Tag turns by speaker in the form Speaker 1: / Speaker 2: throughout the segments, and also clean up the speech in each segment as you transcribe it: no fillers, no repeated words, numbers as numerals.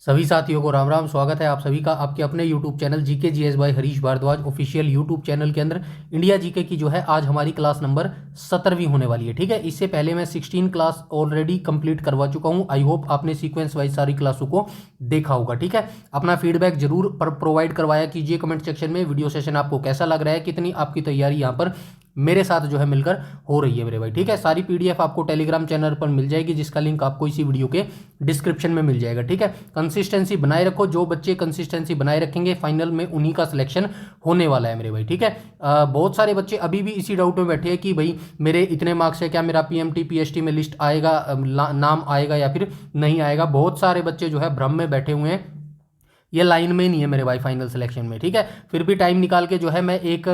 Speaker 1: सभी साथियों को राम राम। स्वागत है आप सभी का आपके अपने YouTube channel GK GS by Harish Bhardwaj official YouTube channel के अंदर। इंडिया जीके की जो है आज हमारी क्लास नंबर 17वीं होने वाली है। ठीक है, इससे पहले मैं 16 क्लास ऑलरेडी कंप्लीट करवा चुका हूं। आई होप आपने सीक्वेंस वाइज सारी क्लासों को देखा होगा। ठीक है, अपना फीडबैक जरूर प्रोवाइड करवाया कीजिए कमेंट सेक्शन में। वीडियो सेशन आपको कैसा लग रहा है, कितनी आपकी तैयारी यहाँ पर मेरे साथ जो है मिलकर हो रही है मेरे भाई। ठीक है, सारी पीडीएफ आपको टेलीग्राम चैनल पर मिल जाएगी, जिसका लिंक आपको इसी वीडियो के डिस्क्रिप्शन में मिल जाएगा। ठीक है, कंसिस्टेंसी बनाए रखो। जो बच्चे कंसिस्टेंसी बनाए रखेंगे फाइनल में उन्हीं का सिलेक्शन होने वाला है मेरे भाई। ठीक है, बहुत सारे बच्चे अभी भी इसी डाउट में बैठे हैं कि भाई मेरे इतने मार्क्स है, क्या मेरा पीएमटी पीएचटी में लिस्ट आएगा, नाम आएगा या फिर नहीं आएगा। बहुत सारे बच्चे जो है भ्रम में बैठे हुए हैं, ये लाइन में नहीं है मेरे भाई फाइनल सिलेक्शन में। ठीक है, फिर भी टाइम निकाल के जो है मैं एक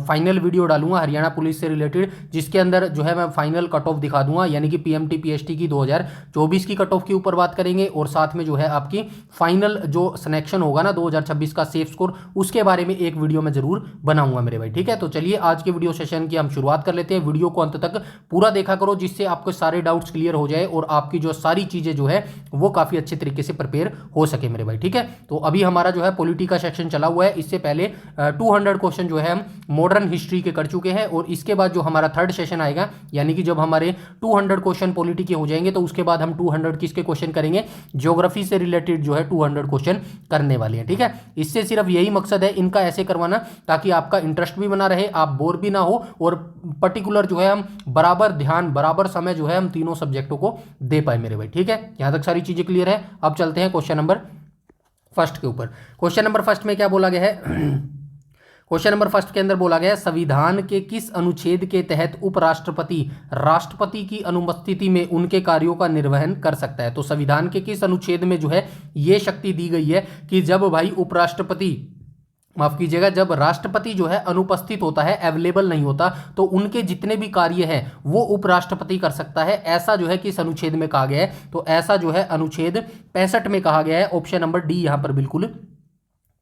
Speaker 1: फाइनल वीडियो डालूंगा हरियाणा पुलिस से रिलेटेड, जिसके अंदर जो है मैं फाइनल कट ऑफ दिखा दूंगा, यानी कि पीएमटी पीएचटी की 2024 की कट ऑफ के ऊपर बात करेंगे, और साथ में जो है आपकी फाइनल जो सिलेक्शन होगा ना 2026 का सेफ स्कोर, उसके बारे में एक वीडियो मैं जरूर बनाऊंगा मेरे भाई। ठीक है, तो चलिए आज के वीडियो सेशन की हम शुरुआत कर लेते हैं। वीडियो को अंत तक पूरा देखा करो, जिससे आपको सारे डाउट्स क्लियर हो जाए और आपकी जो सारी चीजें जो है वो काफी अच्छे तरीके से प्रिपेयर हो सके मेरे भाई। ठीक है, तो अभी हमारा जो है पॉलिटी का सेक्शन चला हुआ है। इससे पहले 200 क्वेश्चन जो है हम मॉडर्न हिस्ट्री के कर चुके हैं, और इसके बाद जो हमारा थर्ड सेशन आएगा, यानी कि जब हमारे 200 क्वेश्चन पॉलिटी के हो जाएंगे तो उसके बाद हम 200 किसके क्वेश्चन करेंगे, ज्योग्राफी से रिलेटेड जो है 200 क्वेश्चन करने वाले हैं। ठीक है, इससे सिर्फ यही मकसद है इनका ऐसे करवाना, ताकि आपका इंटरेस्ट भी बना रहे, आप बोर भी ना हो, और पर्टिकुलर जो है हम बराबर ध्यान बराबर समय जो है हम तीनों सब्जेक्टों को दे पाए मेरे भाई। ठीक है, यहां तक सारी चीजें क्लियर है। अब चलते हैं क्वेश्चन नंबर फर्स्ट के ऊपर। क्वेश्चन नंबर फर्स्ट में क्या बोला गया है क्वेश्चन नंबर फर्स्ट के अंदर बोला गया है, संविधान के किस अनुच्छेद के तहत उपराष्ट्रपति राष्ट्रपति की अनुपस्थिति में उनके कार्यों का निर्वहन कर सकता है। तो संविधान के किस अनुच्छेद में जो है ये शक्ति दी गई है कि जब भाई उपराष्ट्रपति, माफ कीजिएगा, जब राष्ट्रपति जो है अनुपस्थित होता है, अवेलेबल नहीं होता, तो उनके जितने भी कार्य हैं वो उपराष्ट्रपति कर सकता है। ऐसा जो है किस अनुच्छेद में कहा गया है, तो ऐसा जो है अनुच्छेद 65 में कहा गया है। ऑप्शन नंबर डी यहां पर बिल्कुल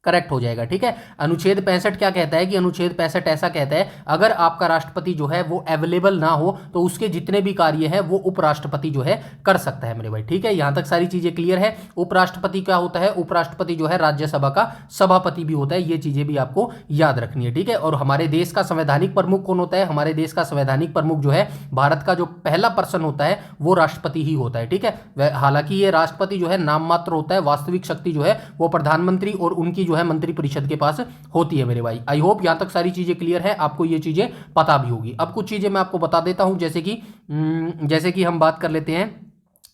Speaker 1: करेक्ट हो जाएगा। ठीक है, अनुच्छेद 65 क्या कहता है कि अनुच्छेद 65 ऐसा कहता है, अगर आपका राष्ट्रपति जो है वो अवेलेबल ना हो तो उसके जितने भी कार्य हैं वो उपराष्ट्रपति जो है कर सकता है मेरे भाई। ठीक है, यहां तक सारी चीजें क्लियर है। उपराष्ट्रपति क्या होता है, उपराष्ट्रपति जो है राज्यसभा का सभापति भी होता है, ये चीजें भी आपको याद रखनी है। ठीक है, और हमारे देश का संवैधानिक प्रमुख कौन होता है, हमारे देश का संवैधानिक प्रमुख जो है भारत का जो पहला पर्सन होता है वो राष्ट्रपति ही होता है। ठीक है, हालांकि ये राष्ट्रपति जो है नाम मात्र होता है, वास्तविक शक्ति जो है वो प्रधानमंत्री और उनकी है मंत्रिपरिषद के पास होती है मेरे भाई। आई होप यहां तक सारी चीजें क्लियर है, आपको ये चीजें पता भी होगी। अब कुछ चीजें मैं आपको बता देता हूं, जैसे कि हम बात कर लेते हैं,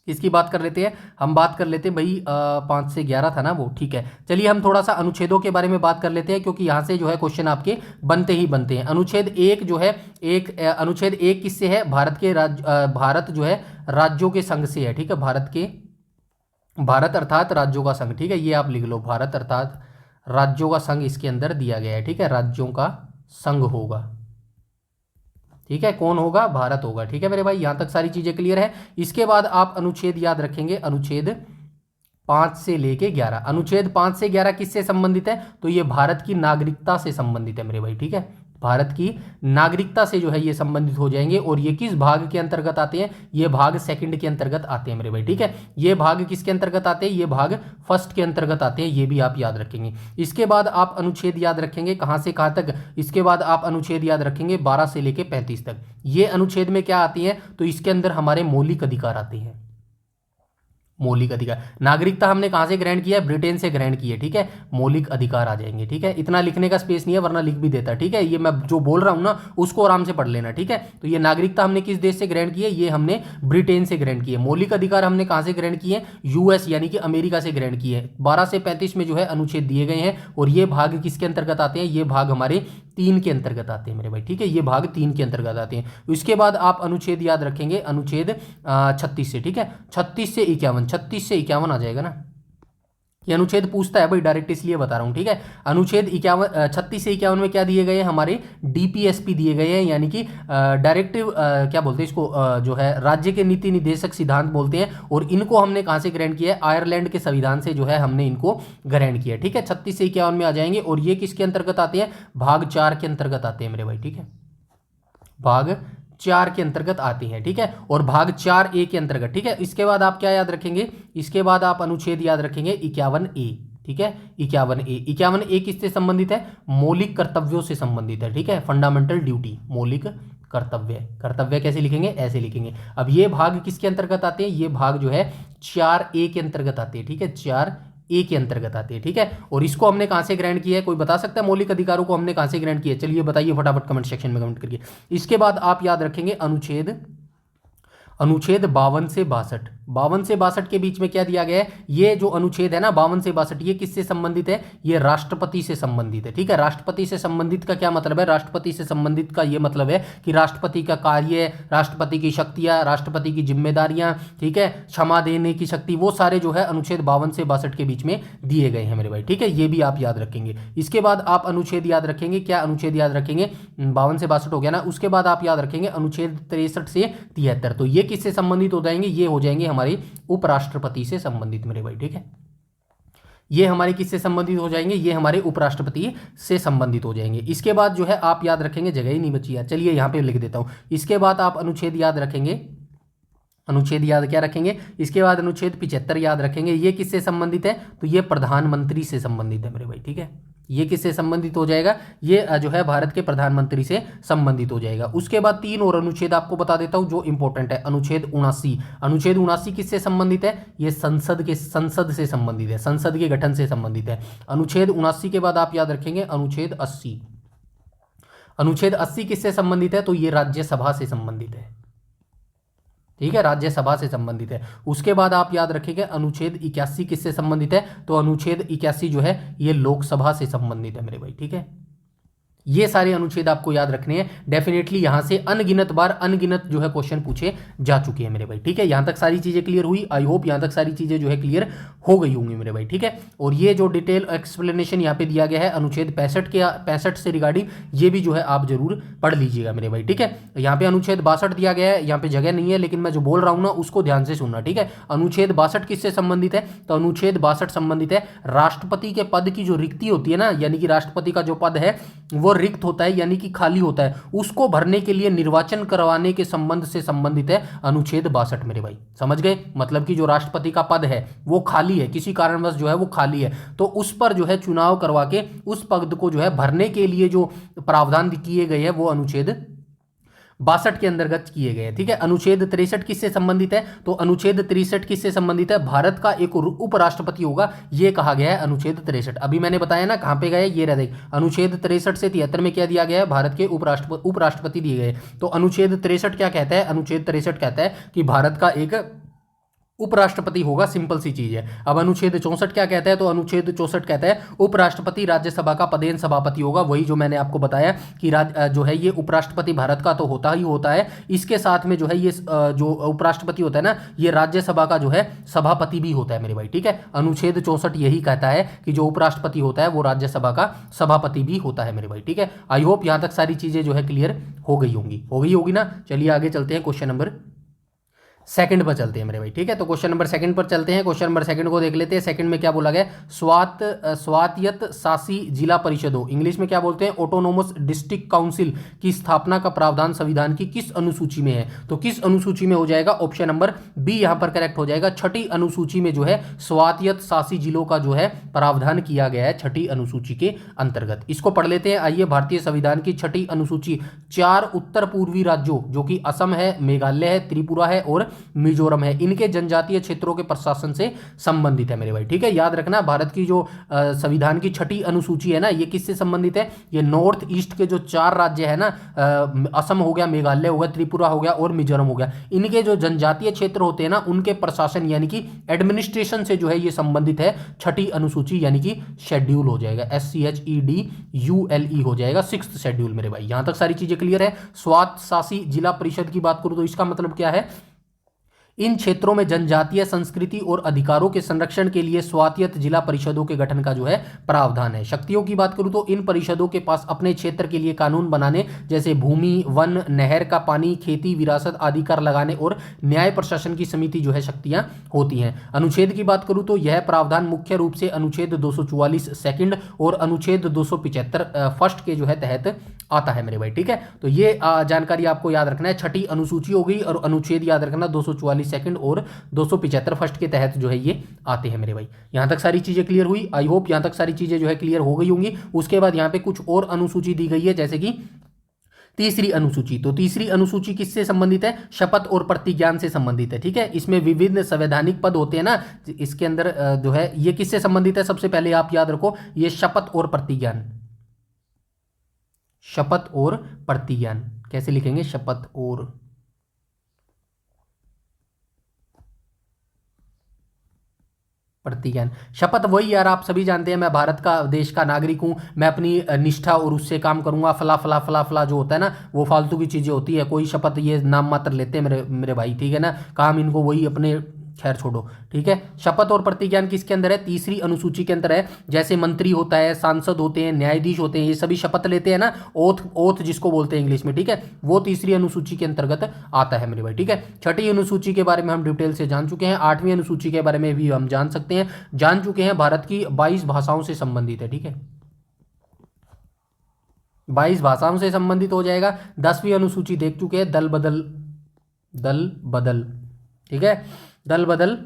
Speaker 1: इसकी बात कर लेते हैं, हम बात कर लेते हैं भाई 5 से 11 था ना वो। ठीक है, चलिए हम थोड़ा सा अनुच्छेदों के बारे में बात कर लेते हैं, क्योंकि यहां से जो है क्वेश्चन आपके बनते ही बनते हैं। अनुच्छेद 1 जो है, अनुच्छेद 1 किससे है, भारत जो है राज्यों के संघ से है। ठीक है, भारत अर्थात राज्यों का संघ। ठीक है, ये आप लिख लो, भारत अर्थात राज्यों का संघ इसके अंदर दिया गया है। ठीक है, राज्यों का संघ होगा। ठीक है, कौन होगा, भारत होगा। ठीक है मेरे भाई, यहां तक सारी चीजें क्लियर है। इसके बाद आप अनुच्छेद याद रखेंगे, अनुच्छेद 5 से लेके 11। अनुच्छेद 5 से 11 किससे संबंधित है, तो ये भारत की नागरिकता से संबंधित है मेरे भाई। ठीक है, भारत की नागरिकता से जो है ये संबंधित हो जाएंगे, और ये किस भाग के अंतर्गत आते हैं, ये भाग सेकंड के अंतर्गत आते हैं मेरे भाई। ठीक है, ये भाग किसके अंतर्गत आते हैं, ये भाग फर्स्ट के अंतर्गत आते हैं, ये भी आप याद रखेंगे। इसके बाद आप अनुच्छेद याद रखेंगे कहां से कहां तक, इसके बाद आप अनुच्छेद याद रखेंगे 12 से लेके 35 तक। ये अनुच्छेद में क्या आती है, तो इसके अंदर हमारे मौलिक अधिकार आते हैं। मौलिक अधिकार, नागरिकता हमने कहां से ग्रहण किया है, ब्रिटेन से ग्रहण की है। ठीक है, मौलिक अधिकार आ जाएंगे। ठीक है, इतना लिखने का स्पेस नहीं है, वरना लिख भी देता। ठीक है, ये मैं जो बोल रहा हूं ना उसको आराम से पढ़ लेना। ठीक है, तो ये नागरिकता हमने किस देश से ग्रहण की है, ये हमने ब्रिटेन से ग्रहण की है। मौलिक अधिकार हमने कहां से ग्रहण किए, यूएस यानी कि अमेरिका से ग्रहण किए। 12 से 35 में जो है अनुच्छेद दिए गए हैं, और ये भाग किसके अंतर्गत आते हैं, ये भाग हमारे 3 के अंतर्गत आते हैं मेरे भाई। ठीक है, ये भाग 3 के अंतर्गत आते हैं। इसके बाद आप अनुच्छेद याद रखेंगे, अनुच्छेद 36 से। ठीक है, 36 से 51, 36 से 51 आ जाएगा ना, ये अनुच्छेद पूछता है भाई, डायरेक्ट इसलिए बता रहा हूं। ठीक है, अनुच्छेद 36 से 51 में क्या दिए गए हैं, हमारे डीपीएसपी दिए गए हैं, यानी कि डायरेक्टिव क्या बोलते हैं इसको, जो है राज्य के नीति निर्देशक सिद्धांत बोलते हैं, और इनको हमने कहां से ग्रहण किया है, आयरलैंड के संविधान से जो है हमने इनको ग्रहण किया। ठीक है, 36 से 51 में आ जाएंगे, और ये किसके अंतर्गत आते हैं, भाग 4 के अंतर्गत आते हैं मेरे भाई। ठीक है, भाग 4 के अंतर्गत आती हैं, ठीक है, और भाग 4A के अंतर्गत, ठीक है। इसके बाद आप क्या याद रखेंगे, इसके बाद आप अनुच्छेद याद रखेंगे 51A, ठीक है, 51A किससे संबंधित है, मौलिक कर्तव्यों से संबंधित है, ठीक है, फंडामेंटल ड्यूटी, मौलिक कर्तव्य कैसे लिखेंगे, ऐसे लिखेंगे। अब ये भाग किसके अंतर्गत आते हैं, ये भाग जो है 4A के अंतर्गत आते हैं, ठीक है, 4A के अंतर्गत आते हैं, ठीक है। और इसको हमने कहां से ग्रहण किया है, कोई बता सकता है मौलिक अधिकारों को हमने कहां से ग्रहण किया है, चलिए बताइए फटाफट कमेंट सेक्शन में कमेंट करिए। इसके बाद आप याद रखेंगे अनुच्छेद 52 से 62 के बीच में क्या दिया गया है, ये जो अनुच्छेद है ना 52 से 62, ये किससे संबंधित है, ये राष्ट्रपति से संबंधित है, ठीक है। राष्ट्रपति से संबंधित का क्या मतलब है, राष्ट्रपति से संबंधित का ये मतलब है कि राष्ट्रपति का कार्य, राष्ट्रपति की शक्तियां, राष्ट्रपति की जिम्मेदारियां, ठीक है, क्षमा देने की शक्ति, वो सारे जो है अनुच्छेद 52 से 62 के बीच में दिए गए हैं मेरे भाई, ठीक है, ये भी आप याद रखेंगे। इसके बाद आप अनुच्छेद याद रखेंगे, क्या अनुच्छेद याद रखेंगे, 52 से 62 हो गया ना। उसके बाद आप याद रखेंगे अनुच्छेद 63 से 73, तो ये किससे संबंधित हो जाएंगे, ये हो जाएंगे हमारे उपराष्ट्रपति से संबंधित मेरे भाई, ठीक है। ये हमारे किससे संबंधित हो जाएंगे, ये हमारे उपराष्ट्रपति से संबंधित हो जाएंगे। इसके बाद जो है आप याद रखेंगे, जगह ही नहीं बची यार, चलिए यहां पे लिख देता हूं। इसके बाद आप अनुच्छेद याद रखेंगे, अनुच्छेद याद क्या रखेंगे, इसके बाद अनुच्छेद 75 याद रखेंगे। ये किससे संबंधित है, तो ये प्रधानमंत्री से संबंधित है मेरे भाई, ठीक है। ये किससे संबंधित हो जाएगा, ये जो है भारत के प्रधानमंत्री से संबंधित हो जाएगा। उसके बाद 3 और अनुच्छेद आपको बता देता हूं जो इंपॉर्टेंट है। अनुच्छेद 79 किससे संबंधित है, ये संसद से संबंधित है, संसद के गठन से संबंधित है। अनुच्छेद 79 के बाद आप याद रखेंगे अनुच्छेद 80 किससे संबंधित है, तो ये राज्यसभा से संबंधित है, ठीक है, राज्यसभा से संबंधित है। उसके बाद आप याद रखेंगे अनुच्छेद 81 किससे संबंधित है, तो अनुच्छेद 81 जो है ये लोकसभा से संबंधित है मेरे भाई, ठीक है। ये सारे अनुच्छेद आपको याद रखने हैं। डेफिनेटली यहां से अनगिनत जो है क्वेश्चन पूछे जा चुके हैं मेरे भाई, ठीक है। यहां तक सारी चीजें क्लियर हुई, आई होप यहां तक सारी चीजें जो है क्लियर हो गई होंगी मेरे भाई, ठीक है। और ये जो डिटेल एक्सप्लेनेशन यहाँ पे दिया गया है अनुच्छेद 65 से रिगार्डिंग, ये भी जो है आप जरूर पढ़ लीजिएगा मेरे भाई, ठीक है। यहाँ पे अनुच्छेद 62 दिया गया है, यहाँ पे जगह नहीं है, लेकिन मैं जो बोल रहा हूँ ना उसको ध्यान से सुनना, ठीक है। अनुच्छेद 62 किससे संबंधित है, तो अनुच्छेद 62 संबंधित है राष्ट्रपति के पद की जो रिक्ति होती है ना, यानी कि राष्ट्रपति का जो पद है वो रिक्त होता है, यानी कि खाली होता है, उसको भरने के लिए निर्वाचन करवाने के संबंध से संबंधित है अनुच्छेद 62 मेरे भाई, समझ गए। मतलब कि जो राष्ट्रपति का पद है वो खाली है, किसी कारणवश जो है वो खाली है, तो उस पर जो है चुनाव करवा के उस पद को जो है भरने के लिए जो प्रावधान किए गए हैं वो अनुच्छेद 62 के अंतर्गत किए गए, ठीक है। अनुच्छेद 63 किससे संबंधित है, तो अनुच्छेद 63 किससे संबंधित है, भारत का एक उपराष्ट्रपति होगा, ये कहा गया है अनुच्छेद 63। अभी मैंने बताया ना कहां पे गए, ये रह देख, अनुच्छेद 63 से 73 में क्या दिया गया है, भारत के उपराष्ट्रपति दिए गए। तो अनुच्छेद 63 क्या कहता है, अनुच्छेद 63 कहता है कि भारत का एक उपराष्ट्रपति होगा, सिंपल सी चीज है। अब अनुच्छेद 64 क्या कहता है, तो अनुच्छेद 64 कहता है उपराष्ट्रपति राज्यसभा का पदेन सभापति होगा, वही जो मैंने आपको बताया कि जो है ये उपराष्ट्रपति भारत का तो होता ही होता है, इसके साथ में जो है ये जो उपराष्ट्रपति होता है ना, ये राज्यसभा का जो है सभापति भी होता है मेरे भाई, ठीक है। अनुच्छेद 64 यही कहता है कि जो उपराष्ट्रपति होता है वो राज्यसभा का सभापति भी होता है मेरे भाई, ठीक है। आई होप यहां तक सारी चीजें जो है क्लियर हो गई होगी ना। चलिए आगे चलते हैं, क्वेश्चन नंबर 2 पर चलते हैं मेरे भाई, ठीक है। तो क्वेश्चन नंबर 2 पर चलते हैं। क्वेश्चन नंबर 2 को देख लेते हैं। सेकंड में क्या बोला गया, स्वायत्त शासी जिला परिषदों, इंग्लिश में क्या बोलते हैं, ऑटोनोमस डिस्ट्रिक्ट काउंसिल की स्थापना का प्रावधान संविधान की किस अनुसूची में है, तो किस अनुसूची में हो जाएगा, ऑप्शन नंबर बी यहां पर करेक्ट हो जाएगा। 6ठी अनुसूची में जो है स्वायत्त शासी जिलों का जो है प्रावधान किया गया है 6ठी अनुसूची के अंतर्गत। इसको पढ़ लेते हैं, आइए। भारतीय संविधान की 6ठी अनुसूची 4 उत्तर पूर्वी राज्यों जो कि असम है, मेघालय है, त्रिपुरा है और मिजोरम है, इनके जनजातीय क्षेत्रों के प्रशासन से संबंधित है मेरे भाई, ठीक है। याद रखना भारत की जो संविधान की 6ठी अनुसूची है ना, ये किससे संबंधित है, ये नॉर्थ ईस्ट के जो 4 राज्य है ना, असम हो गया, मेघालय हो गया, त्रिपुरा हो गया और मिजोरम हो गया, इनके जो जनजातीय क्षेत्र होते हैं ना उनके प्रशासन यानी कि एडमिनिस्ट्रेशन से जो है ये संबंधित है 6ठी अनुसूची, यानी कि शेड्यूल हो जाएगा, SCHEDULE हो जाएगा, 6th शेड्यूल मेरे भाई। यहां तक सारी चीजें क्लियर है। स्वायत्त शासी जिला परिषद की बात करूं तो इसका मतलब क्या है, इन क्षेत्रों में जनजातीय संस्कृति और अधिकारों के संरक्षण के लिए स्वायत्त जिला परिषदों के गठन का जो है प्रावधान है। शक्तियों की बात करूं तो इन परिषदों के पास अपने क्षेत्र के लिए कानून बनाने जैसे भूमि, वन, नहर का पानी, खेती, विरासत आदि कर लगाने और न्याय प्रशासन की समिति जो है शक्तियां होती हैं। अनुच्छेद की बात करूं तो यह प्रावधान मुख्य रूप से अनुच्छेद 244 सेकंड और अनुच्छेद 275 फर्स्ट के जो है तहत आता है मेरे भाई। ठीक है, तो ये जानकारी आपको याद रखना है। छठी अनुसूची हो गई, और अनुच्छेद याद रखना 244 सेकंड और 275 फर्स्ट के तहत जो है ये आते हैं मेरे भाई। यहाँ तक सारी चीज़ें क्लियर हुई, आई होप यहाँ तक सारी चीज़ें जो है क्लियर हो गई होंगी। उसके बाद यहाँ पे कुछ और अनुसूची दी गई है, जैसे कि तीसरी अनुसूची। तो तीसरी अनुसूची किससे संबंधित है? शपथ और प्रतिज्ञान से संबंधित है। ठीक है, इसमें विभिन्न संवैधानिक पद होते हैं ना, इसके अंदर जो है ये किससे संबंधित है? सबसे पहले आप याद रखो, ये शपथ और प्रतिज्ञान। शपथ और प्रतिज्ञान कैसे लिखेंगे? शपथ और प्रतिज्ञान। शपथ वही यार, आप सभी जानते हैं, मैं भारत का देश का नागरिक हूं, मैं अपनी निष्ठा और उससे काम करूंगा, फला फला फला फला जो होता है ना, वो फालतू की चीजें होती है। कोई शपथ ये नाम मात्र लेते हैं मेरे मेरे भाई। ठीक है ना, काम इनको वही अपने, खैर छोड़ो। ठीक है, शपथ और प्रतिज्ञान किसके अंदर है? तीसरी अनुसूची के अंदर है। जैसे मंत्री होता है, सांसद होते हैं, न्यायाधीश होते हैं, ये सभी शपथ लेते हैं ना, ओथ ओथ जिसको बोलते हैं इंग्लिश में। ठीक है, वो तीसरी अनुसूची के अंतर्गत आता है मेरे भाई। ठीक है, छठी अनुसूची के बारे में हम डिटेल से जान चुके हैं। आठवीं अनुसूची के बारे में भी हम जान सकते हैं, जान चुके हैं। भारत की 22 भाषाओं से संबंधित है। ठीक है, 22 भाषाओं से संबंधित हो जाएगा। 10वीं अनुसूची देख चुके हैं, दल बदल, दल बदल। ठीक है, दल बदल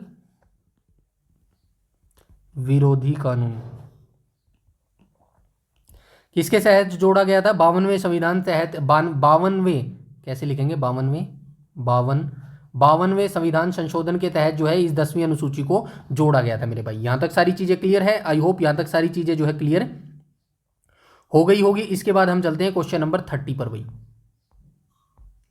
Speaker 1: विरोधी कानून किसके तहत जोड़ा गया था? 52वें संविधान तहत, 52वें कैसे लिखेंगे? 52वें संविधान संशोधन के तहत जो है इस 10वीं अनुसूची को जोड़ा गया था मेरे भाई। यहां तक सारी चीजें क्लियर है, आई होप यहां तक सारी चीजें जो है क्लियर हो गई होगी। इसके बाद हम चलते हैं क्वेश्चन नंबर 30 पर भाई।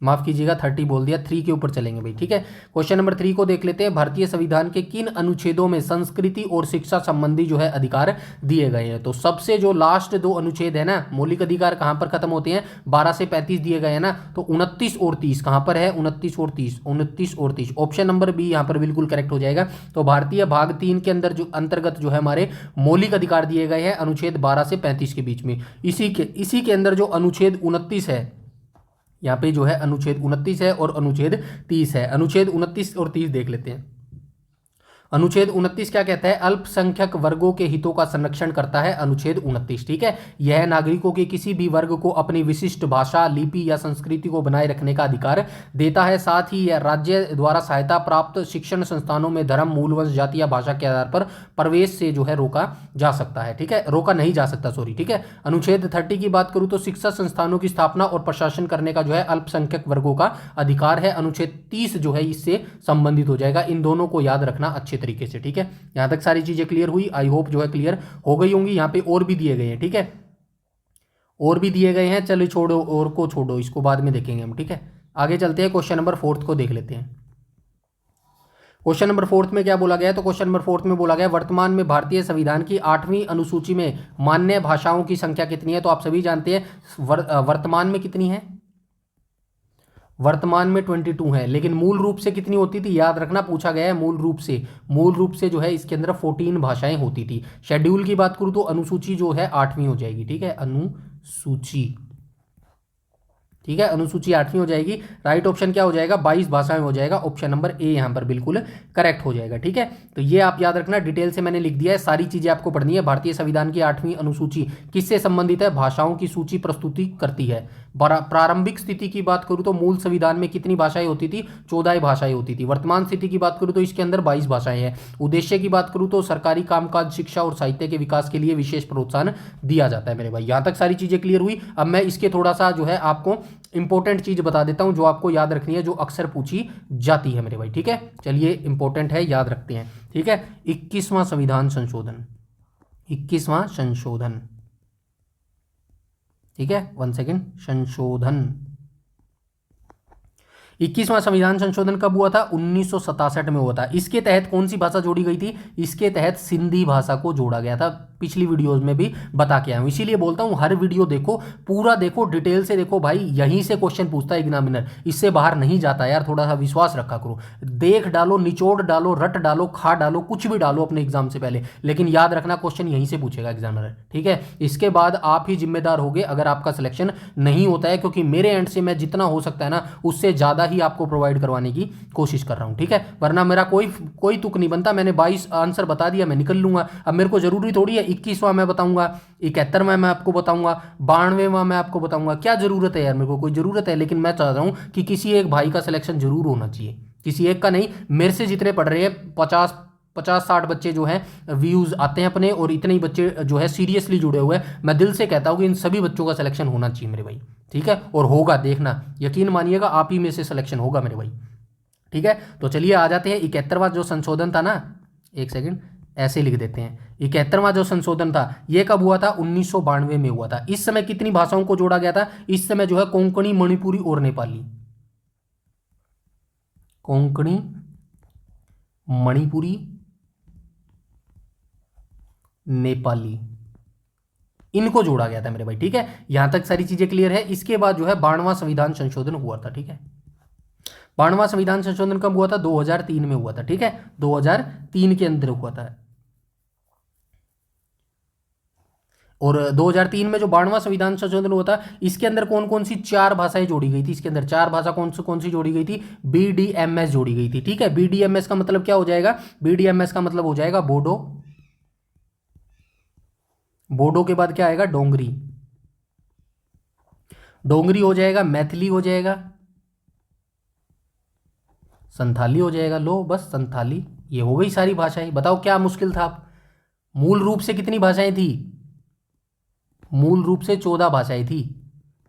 Speaker 1: माफ कीजिएगा, 30 बोल दिया, 3 के ऊपर चलेंगे भाई। ठीक है, क्वेश्चन नंबर 3 को देख लेते हैं। भारतीय संविधान के किन अनुच्छेदों में संस्कृति और शिक्षा संबंधी जो है अधिकार दिए गए हैं? तो सबसे जो लास्ट 2 अनुच्छेद है ना, मौलिक अधिकार कहां पर खत्म होते हैं? 12 से 35 दिए गए हैं ना, तो 29 और 30 कहां पर है? 29 और 30, 29 और 30। ऑप्शन नंबर बी यहां पर बिल्कुल करेक्ट हो जाएगा। तो भारतीय भाग 3 के अंदर जो अंतर्गत जो है हमारे मौलिक अधिकार दिए गए हैं, अनुच्छेद 12 से 35 के बीच में। इसी के अंदर जो अनुच्छेद 29 है, यहाँ पे जो है अनुच्छेद 29 है और अनुच्छेद 30 है। अनुच्छेद 29 और 30 देख लेते हैं। अनुच्छेद 29 क्या कहता है? अल्पसंख्यक वर्गों के हितों का संरक्षण करता है अनुच्छेद 29। ठीक है, यह नागरिकों के किसी भी वर्ग को अपनी विशिष्ट भाषा, लिपि या संस्कृति को बनाए रखने का अधिकार देता है। साथ ही यह राज्य द्वारा सहायता प्राप्त शिक्षण संस्थानों में धर्म, मूल, वंश, जाति या भाषा के आधार पर प्रवेश से जो है रोका जा सकता है। ठीक है, रोका नहीं जा सकता, सॉरी। ठीक है, अनुच्छेद 30 की बात करूं तो शिक्षा संस्थानों की स्थापना और प्रशासन करने का जो है अल्पसंख्यक वर्गों का अधिकार है। अनुच्छेद 30 जो है इससे संबंधित हो जाएगा। इन दोनों को याद रखना अच्छे तरीके से। ठीक है, यहां तक सारी चीजें क्लियर हुई, आई होप जो है क्लियर हो गई होंगी। यहां पे और भी दिए गए हैं। ठीक है, और भी दिए गए हैं, चलो छोड़ो, और को छोड़ो, इसको बाद में देखेंगे हम। ठीक है, आगे चलते हैं, क्वेश्चन नंबर 4 को देख लेते हैं। क्वेश्चन नंबर 4 में क्या बोला गया है? तो क्वेश्चन नंबर 4 में बोला गया वर्तमान में भारतीय संविधान की 8वीं अनुसूची में मान्य भाषाओं की संख्या कितनी है? तो आप सभी जानते हैं वर्तमान में कितनी है? वर्तमान में 22 है, लेकिन मूल रूप से कितनी होती थी? याद रखना, पूछा गया है मूल रूप से जो है इसके अंदर 14 भाषाएं होती थी। शेड्यूल की बात करूं तो अनुसूची जो है 8वीं हो जाएगी। ठीक है, अनुसूची, ठीक है, अनुसूची 8वीं हो जाएगी। राइट ऑप्शन क्या हो जाएगा? 22 भाषाएं हो जाएगा। ऑप्शन नंबर ए यहां पर बिल्कुल करेक्ट हो जाएगा। ठीक है, तो ये आप याद रखना, डिटेल से मैंने लिख दिया है, सारी चीजें आपको पढ़नी है। भारतीय संविधान की 8वीं अनुसूची किससे संबंधित है? भाषाओं की सूची प्रस्तुति करती है। प्रारंभिक स्थिति की बात करूं तो मूल संविधान में कितनी भाषाएं होती थी? 14 भाषाएं होती थी। वर्तमान स्थिति की बात करूं तो इसके अंदर 22 भाषाएं हैं। उद्देश्य की बात करूं तो सरकारी कामकाज, शिक्षा और साहित्य के विकास के लिए विशेष प्रोत्साहन दिया जाता है मेरे भाई। यहां तक सारी चीजें क्लियर हुई। अब मैं इसके थोड़ा सा जो है आपको इंपॉर्टेंट चीज बता देता हूं जो आपको याद रखनी है, जो अक्सर पूछी जाती है मेरे भाई। ठीक है, चलिए, इंपॉर्टेंट है, याद रखते हैं। ठीक है, 21वां संविधान संशोधन, 21वां संशोधन। ठीक है, 1 सेकेंड, संशोधन 21वां संविधान संशोधन कब हुआ था? 1967 में हुआ था। इसके तहत कौन सी भाषा जोड़ी गई थी? इसके तहत सिंधी भाषा को जोड़ा गया था। पिछली वीडियोस में भी बता के आया हूं, इसीलिए बोलता हूं हर वीडियो देखो, पूरा देखो, डिटेल से देखो भाई। यहीं से क्वेश्चन पूछता है एग्जामिनर, इससे बाहर नहीं जाता यार, थोड़ा सा विश्वास रखा करो। देख डालो, निचोड़ डालो, रट डालो, खा डालो, कुछ भी डालो अपने एग्जाम से पहले, लेकिन याद रखना क्वेश्चन यहीं से पूछेगा एग्जामिनर। ठीक है, इसके बाद आप ही जिम्मेदार होगे अगर आपका सिलेक्शन नहीं होता है, क्योंकि मेरे एंड से मैं जितना हो सकता है ना उससे ज्यादा ही आपको प्रोवाइड करवाने की कोशिश कर रहा हूं। ठीक है, वरना मेरा कोई तुक नहीं बनता। मैंने 22 आंसर बता दिया, मैं निकल लूंगा। अब मेरे को जरूरी थोड़ी है 21वां मैं बताऊंगा, 71वां मैं आपको बताऊंगा, 92वां मैं आपको बताऊंगा। क्या जरूरत है यार, मेरे को कोई जरूरत है, लेकिन मैं चाहता हूँ कि किसी एक भाई का सिलेक्शन जरूर होना चाहिए, किसी एक का नहीं, मेरे से जितने पढ़ रहे हैं 50-60 बच्चे जो हैं व्यूज आते हैं अपने, और इतने ही बच्चे जो है सीरियसली जुड़े हुए हैं। मैं दिल से कहता हूँ कि इन सभी बच्चों का सिलेक्शन होना चाहिए मेरे भाई, ठीक है, और होगा, देखना, यकीन मानिएगा आप ही में से सिलेक्शन होगा मेरे भाई, ठीक है। तो चलिए आ जाते हैं 71वां जो संशोधन था ना, एक सेकंड ऐसे लिख देते हैं। 71वां जो संशोधन था ये कब हुआ था? 1992 में हुआ था। इस समय कितनी भाषाओं को जोड़ा गया था? इस समय जो है कोंकणी, मणिपुरी और नेपाली, कोंकणी, मणिपुरी, नेपाली, इनको जोड़ा गया था मेरे भाई, ठीक है। यहां तक सारी चीजें क्लियर है। इसके बाद जो है 92वां संविधान संशोधन हुआ था, ठीक है। 92वां संविधान संशोधन कब हुआ था? 2003 में हुआ था, ठीक है, 2003 के अंदर हुआ था। और 2003 में जो 92वां संविधान संशोधन हुआ था, इसके अंदर कौन कौन सी 4 भाषाएं जोड़ी गई थी? इसके अंदर 4 भाषा कौन सी जोड़ी गई थी? BDMS जोड़ी गई थी, ठीक है। BDMS का मतलब क्या हो जाएगा? BDMS का मतलब हो जाएगा बोडो, बोडो के बाद क्या आएगा? डोंगरी, डोंगरी हो जाएगा, मैथिली हो जाएगा, संथाली हो जाएगा। लो बस संथाली, ये हो गई सारी भाषाएं। बताओ क्या मुश्किल था? मूल रूप से कितनी भाषाएं थी? मूल रूप से 14 भाषाएं थी,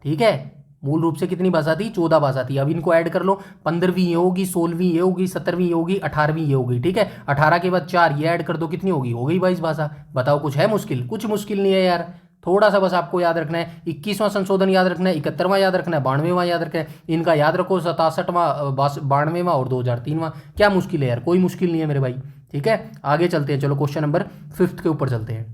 Speaker 1: ठीक है। मूल रूप से कितनी भाषा थी? 14 भाषा थी। अब इनको ऐड कर लो, 15वीं ये होगी, 16वीं ये होगी, 17वीं ये होगी, 18वीं ये होगी, ठीक है। 18 के बाद 4 ये ऐड कर दो, कितनी होगी? हो गई 22 भाषा। बताओ कुछ है मुश्किल? कुछ मुश्किल नहीं है यार, थोड़ा सा बस आपको याद रखना है। 21वां संशोधन याद रखना है, 71वां याद रखना है, 92वां याद रखना है, इनका याद रखो, 67वां, 92वां और 2003वां। क्या मुश्किल है यार? कोई मुश्किल नहीं है मेरे भाई, ठीक है। आगे चलते हैं, चलो क्वेश्चन नंबर 5 के ऊपर चलते हैं।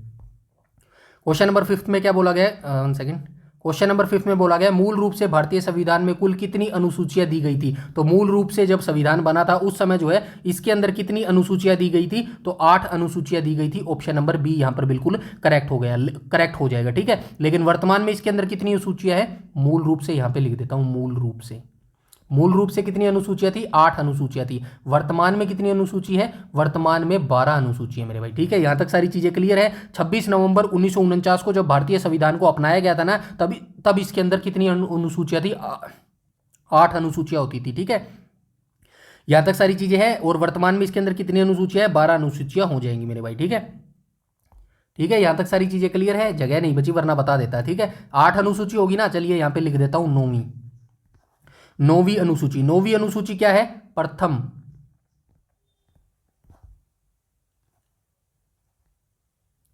Speaker 1: क्वेश्चन नंबर 5 में क्या बोला गया है? 1 सेकेंड। क्वेश्चन नंबर 5 में बोला गया मूल रूप से भारतीय संविधान में कुल कितनी अनुसूचियां दी गई थी? तो मूल रूप से जब संविधान बना था उस समय जो है इसके अंदर कितनी अनुसूचियां दी गई थी? तो 8 अनुसूचियां दी गई थी। ऑप्शन नंबर बी यहां पर बिल्कुल करेक्ट हो गया, करेक्ट हो जाएगा, ठीक है। लेकिन वर्तमान में इसके अंदर कितनी अनुसूचियां है? मूल रूप से यहां पर लिख देता हूं, मूल रूप से, मूल रूप से कितनी अनुसूचियां थी? 8 अनुसूचियां थी। वर्तमान में कितनी अनुसूची है? वर्तमान में 12 अनुसूची है मेरे भाई, ठीक है। यहां तक सारी चीजें क्लियर है। 26 नवंबर 1949 को जब भारतीय संविधान को अपनाया गया था ना, तब इसके अंदर कितनी अनुसूचियां थी? 8 अनुसूचियां होती थी, ठीक है। यहां तक सारी चीजें हैं। और वर्तमान में इसके अंदर कितनी अनुसूचियां है? 12 अनुसूचियां हो जाएंगी मेरे भाई, ठीक है। ठीक है, यहां तक सारी चीजें क्लियर है। जगह नहीं बची वरना बता देता, ठीक है। 8 अनुसूची होगी ना, चलिए यहां पे लिख देता हूं 9वीं अनुसूची। 9वीं अनुसूची क्या है? प्रथम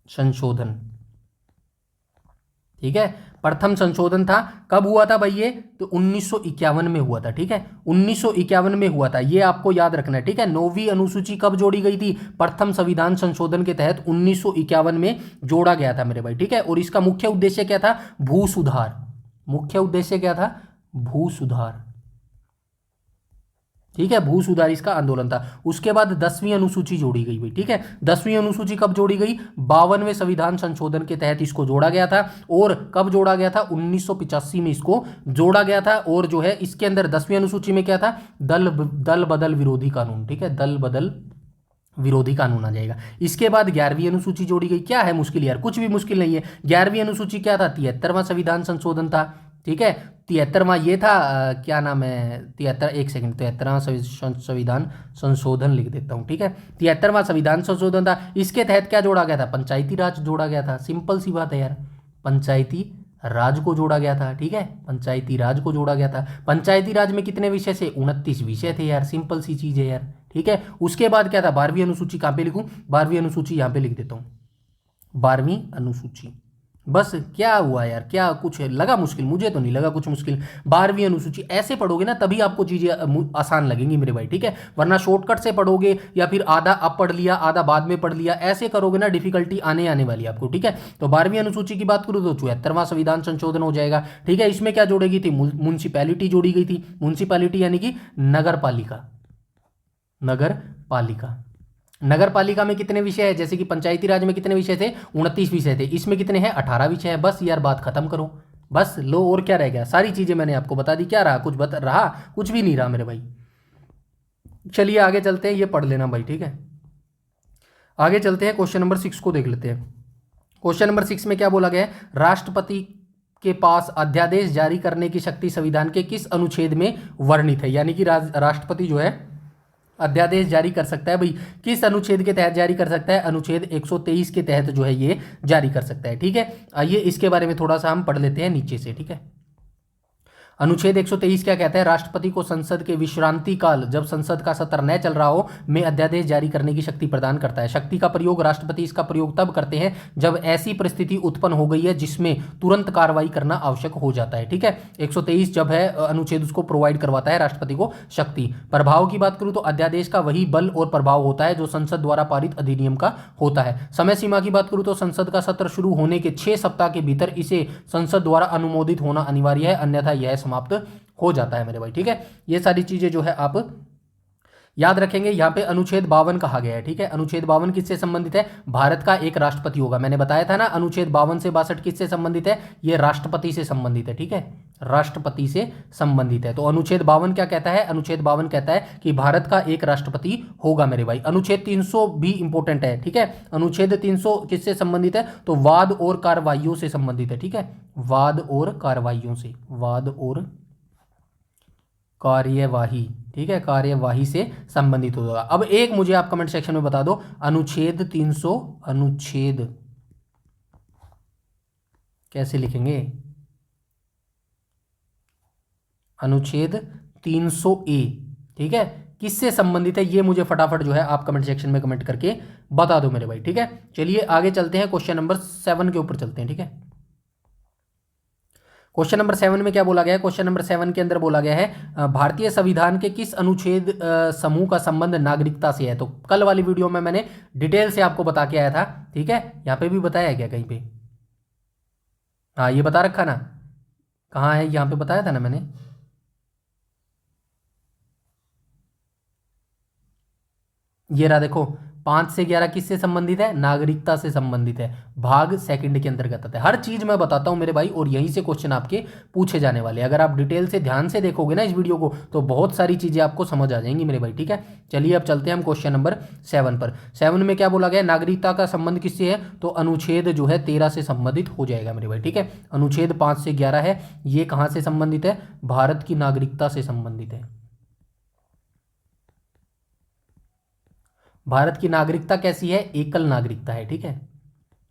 Speaker 1: संशोधन, ठीक है। प्रथम संशोधन था। कब हुआ था भाई ये? तो 1951 में हुआ था, ठीक है। 1951 में हुआ था, ये आपको याद रखना है, ठीक है। 9वीं अनुसूची कब जोड़ी गई थी? प्रथम संविधान संशोधन के तहत 1951 में जोड़ा गया था मेरे भाई, ठीक है। और इसका मुख्य उद्देश्य क्या था? भू सुधार। मुख्य उद्देश्य क्या था? भू सुधार, ठीक है। भू सुधार इसका आंदोलन था। उसके बाद 10वीं अनुसूची जोड़ी गई भाई, ठीक है। 10वीं अनुसूची कब जोड़ी गई? 52वें संविधान संशोधन के तहत इसको जोड़ा गया था। और कब जोड़ा गया था? 1985 में इसको जोड़ा गया था। और जो है इसके अंदर 10वीं अनुसूची में क्या था? दल बदल विरोधी कानून, ठीक है, दल बदल विरोधी कानून आ जाएगा। इसके बाद 11वीं अनुसूची जोड़ी गई। क्या है मुश्किल यार? कुछ भी मुश्किल नहीं है। 11वीं अनुसूची क्या था? 73वां संविधान संशोधन था, ठीक है। 73वां ये था, क्या नाम है? 73, एक सेकंड, 73वां संविधान संशोधन लिख देता हूँ, ठीक है। 73वां संविधान संशोधन था। इसके तहत क्या जोड़ा गया था? पंचायती राज जोड़ा गया था। सिंपल सी बात है यार, पंचायती राज को जोड़ा गया था, ठीक है। पंचायती राज को जोड़ा गया था। पंचायती राज में कितने विषय से? 29 विषय थे यार, सिंपल सी चीज है यार, ठीक है। उसके बाद क्या था? 12वीं अनुसूची। कहाँ पे लिखूं? 12वीं अनुसूची यहां पे लिख देता हूं, 12वीं अनुसूची। बस क्या हुआ यार? क्या कुछ लगा मुश्किल? मुझे तो नहीं लगा कुछ मुश्किल। 12वीं अनुसूची ऐसे पढ़ोगे ना तभी आपको चीजें आसान लगेंगी मेरे भाई, ठीक है। वरना शॉर्टकट से पढ़ोगे या फिर आधा अब पढ़ लिया आधा बाद में पढ़ लिया, ऐसे करोगे ना डिफिकल्टी आने वाली आपको, ठीक है। तो 12वीं अनुसूची की बात करूँ तो 74वां संविधान संशोधन हो जाएगा, ठीक है। इसमें क्या जोड़ी गई थी? म्यूनिसिपैलिटी जोड़ी गई थी। म्यूनिसिपैलिटी यानी कि नगर पालिका। नगर पालिका, नगर पालिका में कितने विषय है? जैसे कि पंचायती राज में कितने विषय थे? 29 विषय थे। इसमें कितने हैं? 18 विषय है। बस यार बात खत्म करो, बस लो। और क्या रह गया? सारी चीजें मैंने आपको बता दी। क्या रहा? कुछ बता रहा? कुछ भी नहीं रहा मेरे भाई। चलिए आगे चलते हैं, ये पढ़ लेना भाई, ठीक है। आगे चलते हैं, क्वेश्चन नंबर 6 को देख लेते हैं। क्वेश्चन नंबर 6 में क्या बोला गया है, राष्ट्रपति के पास अध्यादेश जारी करने की शक्ति संविधान के किस अनुच्छेद में वर्णित है। यानी कि राष्ट्रपति जो है अध्यादेश जारी कर सकता है, भाई किस अनुच्छेद के तहत जारी कर सकता है, अनुच्छेद 123 के तहत जो है ये जारी कर सकता है। ठीक है, आइए इसके बारे में थोड़ा सा हम पढ़ लेते हैं नीचे से। ठीक है, अनुच्छेद 123 क्या कहता है, राष्ट्रपति को संसद के विश्रांति काल, जब संसद का सत्र न चल रहा हो, में अध्यादेश जारी करने की शक्ति प्रदान करता है। शक्ति का प्रयोग, राष्ट्रपति इसका प्रयोग तब करते हैं जब ऐसी परिस्थिति उत्पन्न हो गई है जिसमें तुरंत कार्रवाई करना आवश्यक हो जाता है। ठीक है, 123 जब है अनुच्छेद उसको प्रोवाइड करवाता है राष्ट्रपति को शक्ति। प्रभाव की बात करूं तो अध्यादेश का वही बल और प्रभाव होता है जो संसद द्वारा पारित अधिनियम का होता है। समय सीमा की बात करूं तो संसद का सत्र शुरू होने के 6 सप्ताह के भीतर इसे संसद द्वारा अनुमोदित होना अनिवार्य है, अन्यथा यह समाप्त हो जाता है मेरे भाई। ठीक है, ये सारी चीजें जो है आप याद रखेंगे। यहाँ पे अनुच्छेद 52 कहा गया है। ठीक है, अनुच्छेद 52 किससे संबंधित है, भारत का एक राष्ट्रपति होगा। मैंने बताया था ना, अनुच्छेद 52 से 62 किससे संबंधित है, ये राष्ट्रपति से संबंधित है। ठीक है, राष्ट्रपति से संबंधित है। तो अनुच्छेद 52 क्या कहता है, अनुच्छेद 52 कहता है कि भारत का एक राष्ट्रपति होगा मेरे भाई। अनुच्छेद 300 भी इंपॉर्टेंट है। ठीक है, अनुच्छेद 300 किससे संबंधित है, तो वाद और कार्रवाइयों से संबंधित है। ठीक है, वाद और कार्रवाइयों से, वाद और कार्यवाही। ठीक है, कार्यवाही से संबंधित होगा। अब एक मुझे आप कमेंट सेक्शन में बता दो, अनुच्छेद 300 अनुच्छेद कैसे लिखेंगे, अनुच्छेद 300A। ठीक है, किससे संबंधित है, ये मुझे फटाफट जो है आप कमेंट सेक्शन में कमेंट करके बता दो मेरे भाई। ठीक है, चलिए आगे चलते हैं, क्वेश्चन नंबर 7 के ऊपर चलते हैं। ठीक है, क्वेश्चन नंबर 7 में क्या बोला गया है, क्वेश्चन नंबर 7 के अंदर बोला गया है भारतीय संविधान के किस अनुच्छेद समूह का संबंध नागरिकता से है। तो कल वाली वीडियो में मैंने डिटेल से आपको बता के आया था। ठीक है, यहाँ पे भी बताया है क्या कहीं पे, हाँ ये बता रखा ना, कहाँ है, यहाँ पे बताया था ना मैंने, ये रहा देखो, 5 से 11 किससे संबंधित है, नागरिकता से संबंधित है, भाग सेकंड के अंतर्गत आता है। हर चीज मैं बताता हूं मेरे भाई, और यहीं से क्वेश्चन आपके पूछे जाने वाले हैं। अगर आप डिटेल से ध्यान से देखोगे ना इस वीडियो को, तो बहुत सारी चीजें आपको समझ आ जाएंगी मेरे भाई। ठीक है, चलिए अब चलते हैं हम क्वेश्चन नंबर 7 पर। 7 में क्या बोला गया, नागरिकता का संबंध किससे है, तो अनुच्छेद जो है 13 से संबंधित हो जाएगा मेरे भाई। ठीक है, अनुच्छेद 5 से 11 है, ये कहां से संबंधित है, भारत की नागरिकता से संबंधित है। भारत की नागरिकता कैसी है, एकल नागरिकता है। ठीक है,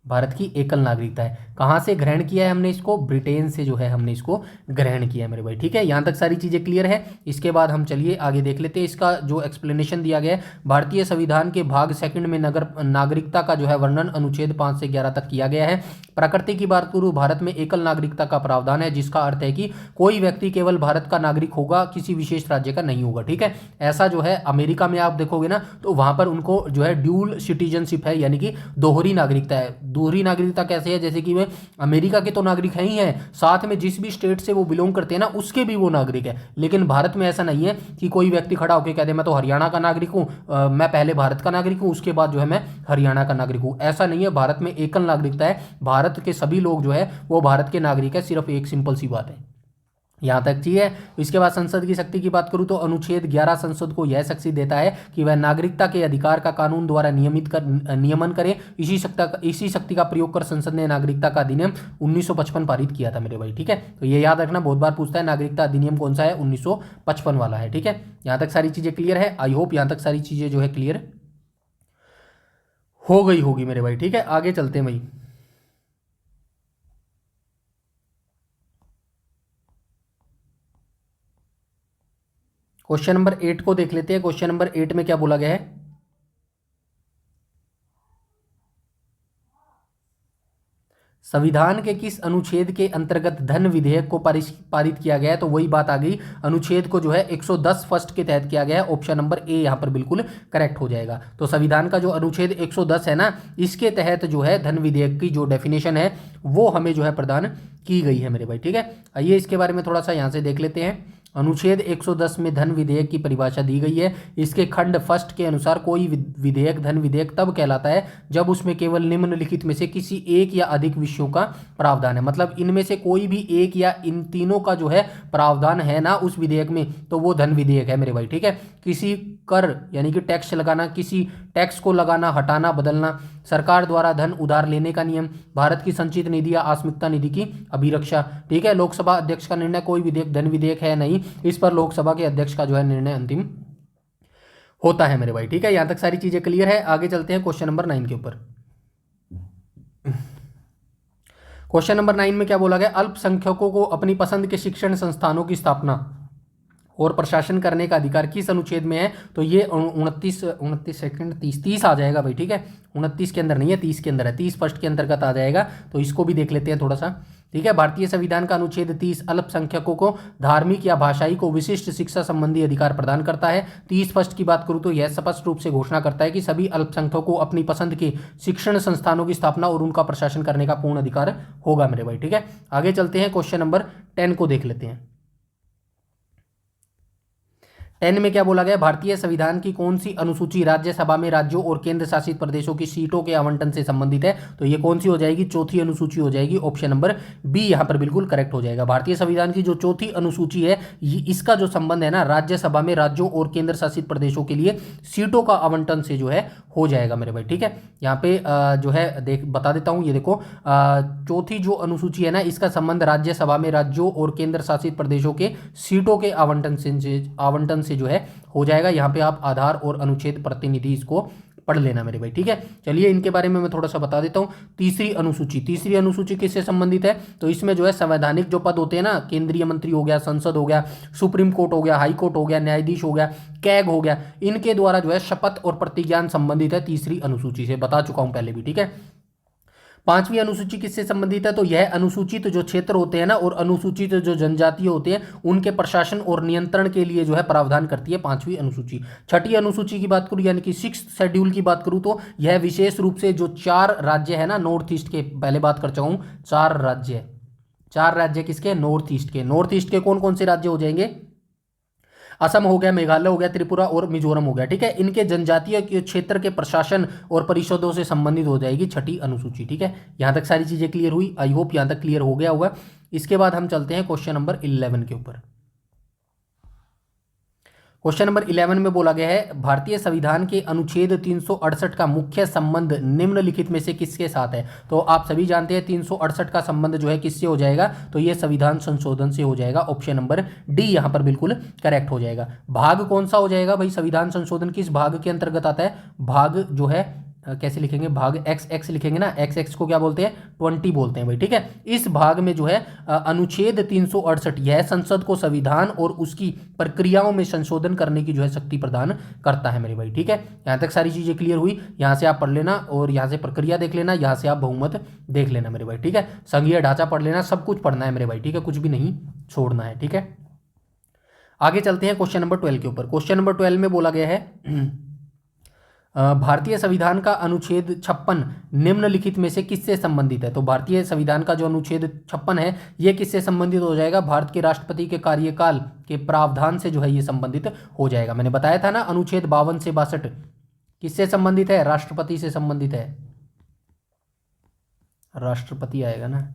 Speaker 1: भारत की एकल नागरिकता है। कहाँ से ग्रहण किया है हमने इसको, ब्रिटेन से जो है हमने इसको ग्रहण किया है मेरे भाई। ठीक है, यहाँ तक सारी चीज़ें क्लियर है। इसके बाद हम चलिए आगे देख लेते हैं, इसका जो एक्सप्लेनेशन दिया गया है, भारतीय संविधान के भाग सेकंड में नागरिकता का जो है वर्णन अनुच्छेद 5 से 11 तक किया गया है। प्रकृति की बात करूँ, भारत में एकल नागरिकता का प्रावधान है, जिसका अर्थ है कि कोई व्यक्ति केवल भारत का नागरिक होगा, किसी विशेष राज्य का नहीं होगा। ठीक है, ऐसा जो है अमेरिका में आप देखोगे ना, तो वहाँ पर उनको जो है ड्यूल सिटीजनशिप है, यानी कि दोहरी नागरिकता है। दोहरी नागरिकता कैसे है, जैसे कि वे अमेरिका के तो नागरिक हैं ही हैं, साथ में जिस भी स्टेट से वो बिलोंग करते हैं ना, उसके भी वो नागरिक है। लेकिन भारत में ऐसा नहीं है कि कोई व्यक्ति खड़ा होकर कह दे मैं तो हरियाणा का नागरिक हूँ, मैं पहले भारत का नागरिक हूँ, उसके बाद जो है मैं हरियाणा का नागरिक हूँ। ऐसा नहीं है, भारत में एकल नागरिकता है, भारत के सभी लोग जो है वो भारत के नागरिक है, सिर्फ एक सिंपल सी बात है। यहाँ तक चाहिए। इसके बाद संसद की शक्ति की बात करूँ तो अनुच्छेद 11 संसद को यह शक्ति देता है कि वह नागरिकता के अधिकार का कानून द्वारा नियमन करे। इसी शक्ति का प्रयोग कर संसद ने नागरिकता का अधिनियम 1955 पारित किया था मेरे भाई। ठीक है, तो ये याद रखना, बहुत बार पूछता है नागरिकता अधिनियम कौन सा है, 1955 वाला है। ठीक है, यहाँ तक सारी चीजें क्लियर है। आई होप यहाँ तक सारी चीजें जो है क्लियर हो गई होगी मेरे भाई। ठीक है, आगे चलते हैं भाई। क्वेश्चन नंबर 8 को देख लेते हैं। क्वेश्चन नंबर 8 में क्या बोला गया है, संविधान के किस अनुच्छेद के अंतर्गत धन विधेयक को पारित किया गया है। तो वही बात आ गई, अनुच्छेद को जो है 110 फर्स्ट के तहत किया गया है। ऑप्शन नंबर ए यहाँ पर बिल्कुल करेक्ट हो जाएगा। तो संविधान का जो अनुच्छेद 110 है ना, इसके तहत जो है धन विधेयक की जो डेफिनेशन है वो हमें जो है प्रदान की गई है मेरे भाई। ठीक है, आइए इसके बारे में थोड़ा सा यहाँ से देख लेते हैं। अनुच्छेद 110 में धन विधेयक की परिभाषा दी गई है। इसके खंड फर्स्ट के अनुसार कोई विधेयक धन विधेयक तब कहलाता है जब उसमें केवल निम्नलिखित में से किसी एक या अधिक विषयों का प्रावधान है। मतलब इनमें से कोई भी एक या इन तीनों का जो है प्रावधान है ना उस विधेयक में, तो वो धन विधेयक है मेरे भाई। ठीक है, किसी कर यानी कि टैक्स लगाना, किसी टैक्स को लगाना, हटाना, बदलना, सरकार द्वारा धन उधार लेने का नियम, भारत की संचित निधि या आस्मिकता निधि की अभिरक्षा, ठीक है। लोकसभा अध्यक्ष का निर्णय, कोई विधेयक धन विधेयक है नहीं, इस पर लोकसभा के अध्यक्ष का जो है निर्णय अंतिम होता है मेरे भाई, ठीक है। यहां तक सारी चीजें क्लियर है। आगे चलते हैं क्वेश्चन नंबर 9 के ऊपर। क्वेश्चन नंबर 9 में क्या बोला गया, अल्पसंख्यकों को अपनी पसंद के शिक्षण संस्थानों की स्थापना और प्रशासन करने का अधिकार किस अनुच्छेद में है, तो ये 30 आ जाएगा भाई, ठीक है। 29 के अंदर नहीं है, 30 के अंदर है, 30 फर्स्ट के अंतर्गत आ जाएगा, तो इसको भी देख लेते हैं थोड़ा सा, ठीक है। भारतीय संविधान का अनुच्छेद 30 अल्पसंख्यकों को धार्मिक या भाषाई को विशिष्ट शिक्षा संबंधी अधिकार प्रदान करता है। 30 फर्स्ट की बात करूं तो यह स्पष्ट रूप से घोषणा करता है कि सभी अल्पसंख्यकों को अपनी पसंद के शिक्षण संस्थानों की स्थापना और उनका प्रशासन करने का पूर्ण अधिकार होगा मेरे भाई, ठीक है। आगे चलते हैं, क्वेश्चन नंबर 10 को देख लेते हैं। 10 में क्या बोला गया, भारतीय संविधान की कौन सी अनुसूची राज्यसभा में राज्यों और केंद्र शासित प्रदेशों की सीटों के आवंटन से संबंधित है, तो ये कौन सी हो जाएगी, चौथी अनुसूची हो जाएगी। ऑप्शन नंबर बी यहां पर बिल्कुल करेक्ट हो जाएगा। भारतीय संविधान की जो चौथी अनुसूची है, इसका जो संबंध है ना राज्यसभा में राज्यों और केंद्र शासित प्रदेशों के लिए सीटों का आवंटन से जो है हो जाएगा मेरे भाई, ठीक है। यहाँ पे जो है बता देता हूँ, ये देखो चौथी जो अनुसूची है ना, इसका संबंध राज्यसभा में राज्यों और केंद्र शासित प्रदेशों के सीटों के आवंटन से जो है हो जाएगा। यहाँ पे आप आधार और अनुच्छेद प्रतिनिधि इसको पढ़ लेना मेरे भाई, ठीक है। चलिए इनके बारे में मैं थोड़ा सा बता देता हूँ। तीसरी अनुसूची किससे संबंधित है, तो इसमें जो है संवैधानिक जो पद होते हैं ना, केंद्रीय मंत्री हो गया, संसद हो गया, सुप्रीम कोर्ट हो गया, हाई कोर्ट हो गया, न्यायाधीश हो गया, कैग हो गया, इनके द्वारा जो है शपथ और प्रतिज्ञान संबंधित है तीसरी अनुसूची से, बता चुका हूं पहले भी, ठीक है। पांचवी अनुसूची किससे संबंधित है, तो यह अनुसूचित जो क्षेत्र होते हैं ना और अनुसूचित जो जनजातीय होते हैं उनके प्रशासन और नियंत्रण के लिए जो है प्रावधान करती है पांचवी अनुसूची। छठी अनुसूची की बात करूं यानी कि 6th शेड्यूल की बात करूं तो यह विशेष रूप से जो 4 राज्य है ना नॉर्थ ईस्ट के, पहले बात कर चुका हूं, 4 राज्य किसके, नॉर्थ ईस्ट के। नॉर्थ ईस्ट के कौन कौन से राज्य हो जाएंगे, असम हो गया, मेघालय हो गया, त्रिपुरा और मिजोरम हो गया, ठीक है। इनके जनजातीय क्षेत्र के प्रशासन और परिषदों से संबंधित हो जाएगी छठी अनुसूची, ठीक है। यहां तक सारी चीजें क्लियर हुई, आई होप यहां तक क्लियर हो गया होगा। इसके बाद हम चलते हैं क्वेश्चन नंबर 11 के ऊपर। क्वेश्चन नंबर 11 में बोला गया है, भारतीय संविधान के अनुच्छेद 368 का मुख्य संबंध निम्नलिखित में से किसके साथ है, तो आप सभी जानते हैं 368 का संबंध जो है किससे हो जाएगा, तो ये संविधान संशोधन से हो जाएगा। ऑप्शन नंबर डी यहां पर बिल्कुल करेक्ट हो जाएगा। भाग कौन सा हो जाएगा भाई, संविधान संशोधन किस भाग के अंतर्गत आता है, भाग जो है कैसे लिखेंगे, भाग XX लिखेंगे ना, XX को क्या बोलते हैं, 20 बोलते हैं भाई, ठीक है। इस भाग में जो है अनुच्छेद 368 यह संसद को संविधान और उसकी प्रक्रियाओं में संशोधन करने की जो है शक्ति प्रदान करता है मेरे भाई, ठीक है। यहां तक सारी चीजें क्लियर हुई, यहां से आप पढ़ लेना और यहां से प्रक्रिया देख लेना, यहां से आप बहुमत देख लेना मेरे भाई, ठीक है। संघीय ढांचा पढ़ लेना, सब कुछ पढ़ना है मेरे भाई, ठीक है, कुछ भी नहीं छोड़ना है, ठीक है। आगे चलते हैं क्वेश्चन नंबर 12 के ऊपर। क्वेश्चन नंबर 12 में बोला गया है, भारतीय संविधान का अनुच्छेद 56 निम्नलिखित में से किससे संबंधित है, तो भारतीय संविधान का जो अनुच्छेद 56 है यह किससे संबंधित हो जाएगा, भारत के राष्ट्रपति के कार्यकाल के प्रावधान से जो है ये संबंधित हो जाएगा। मैंने बताया था ना अनुच्छेद 52 से 62 किससे संबंधित है, राष्ट्रपति से संबंधित है, राष्ट्रपति आएगा ना,